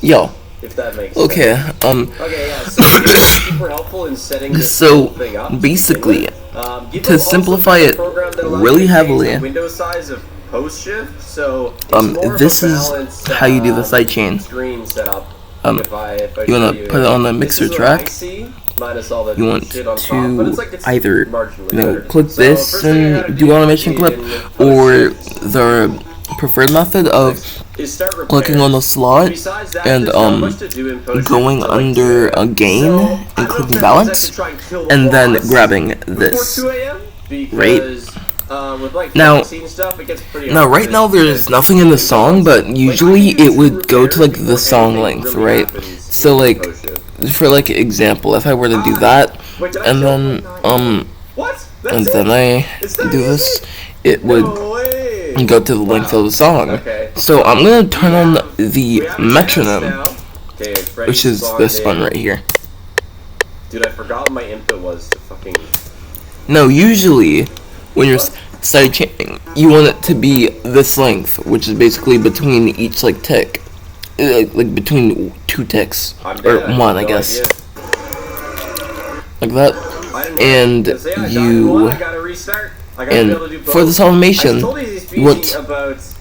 Yo. If that makes Okay. sense. Okay, yeah. So it's super helpful in setting this whole thing up. Basically, to simplify it really heavily, window size of post shift, so this is how you do the sidechain. Screen setup. You want to put it on the mixer track. You want to either click this and do automation clip, or the preferred method of clicking on the slot and going under a gain and clicking balance, and then grabbing this. Right now there's nothing in the song, but usually it would go to like the song length, right? So like, for example, if I were to do that, and then I do this, it would go to the length of the song. So I'm gonna turn on the metronome, which is this one right here. Dude, I forgot what my input was to fucking... No, usually when you're sidechaining, you want it to be this length, which is basically between each tick, like between 2 ticks, or 1, I guess, like that. And for this automation, you want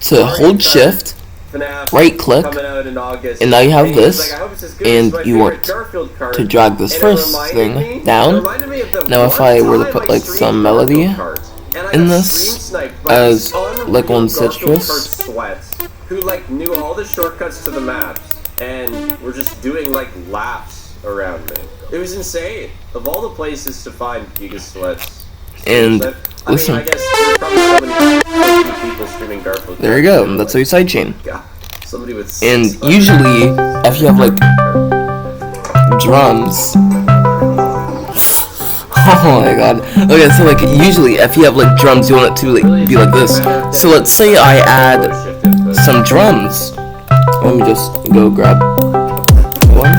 to hold shift, right click, and now you have this, and you want to drag this first thing down. Now if I were to put some melody in this as on Citrus, who knew all the shortcuts to the maps and were just doing laps around me. It was insane. Of all the places to find Giga Sweats. And listen, I guess there's probably so many people streaming Garfield. There you go. That's how you sidechain. Somebody with and usually, if you have drums. Oh my god. Okay, so usually if you have drums, you want it to be like this. So let's say I add some drums. Let me just go grab one.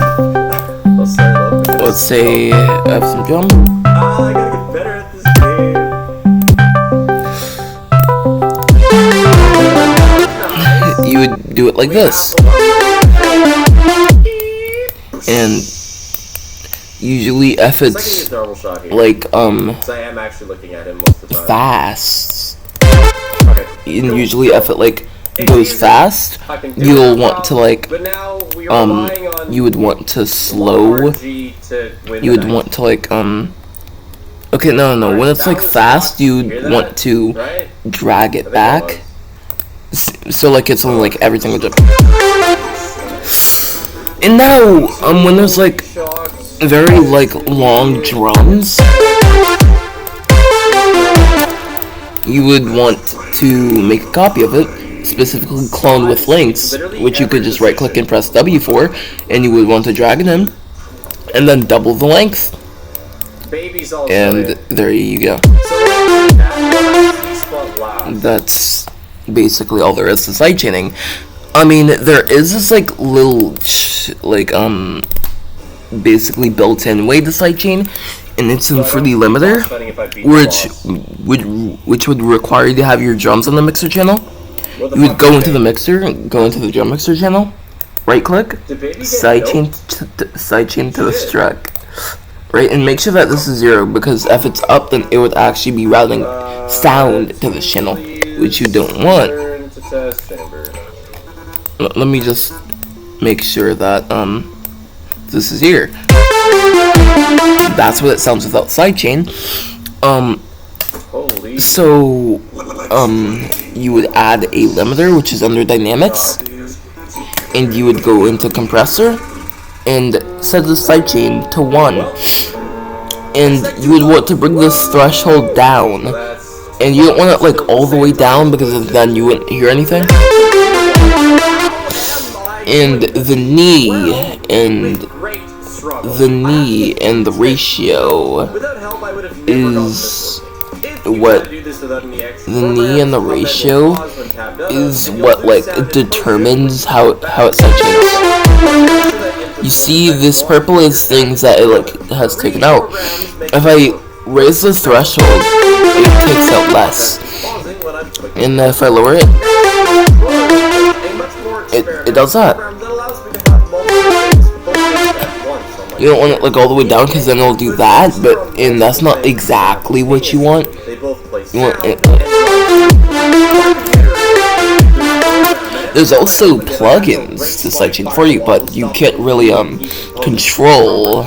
Let's say I have some drums. I gotta get better at this game. You would do it like this. And usually if it's I am actually looking at him most of the time. Fast, and usually if it goes fast, you'll want to you would want to slow, you would want to okay, no, when it's fast, you'd want to drag it back, so it's only everything would just. And now when there's very long drums, you would want to make a copy of it, specifically clone with links, which you could just right click and press W for, and you would want to drag it in, and then double the length, and there you go. That's basically all there is to sidechaining. I mean, there is this little basically built-in way to sidechain, and it's in for the limiter, which would require you to have your drums on the mixer channel. You would go into the mixer, go into the drum mixer channel, right click, sidechain to this track, right, and make sure that this is 0, because if it's up, then it would actually be routing sound to this channel, which you don't want. Let me just make sure that this is here. That's what it sounds without sidechain. So you would add a limiter, which is under dynamics, and you would go into compressor and set the sidechain to 1, and you would want to bring this threshold down, and you don't want it all the way down, because then you wouldn't hear anything. And the knee and the ratio is what determines how it sidechains. You see, this purple is things that it has taken out. If I raise the threshold, it takes out less, and if I lower it, it does that. You don't want it like all the way down, because then it'll do that, and that's not exactly what you want. You want it. There's also plugins to sidechain for you, but you can't really control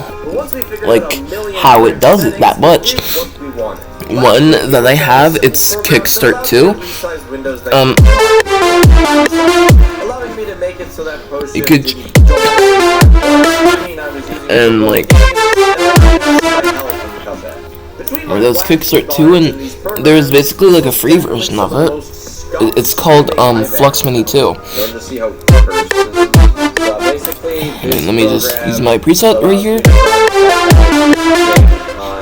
like how it does it that much. One that I have, it's Kickstart 2. You could, and like, or those Kickstart 2, and there's basically like a free version of it. It's called Flux Mini 2. Let me just use my preset right here.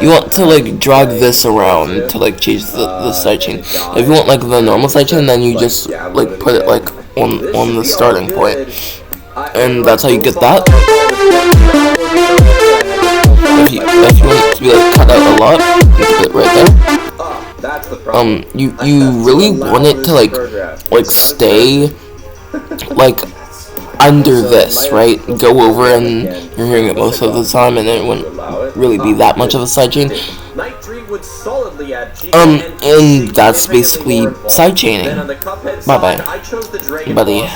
You want to like drag this around to like change the sidechain. If you want like the normal sidechain, then you just like put it like on the starting point, and that's how you get that. If you want it to be like cut out a lot, you can put it right there. You really want it to like stay like under this, right? Go over, and you're hearing it most of the time, and it wouldn't really be that much of a sidechain. And that's basically sidechaining. Bye bye, buddy.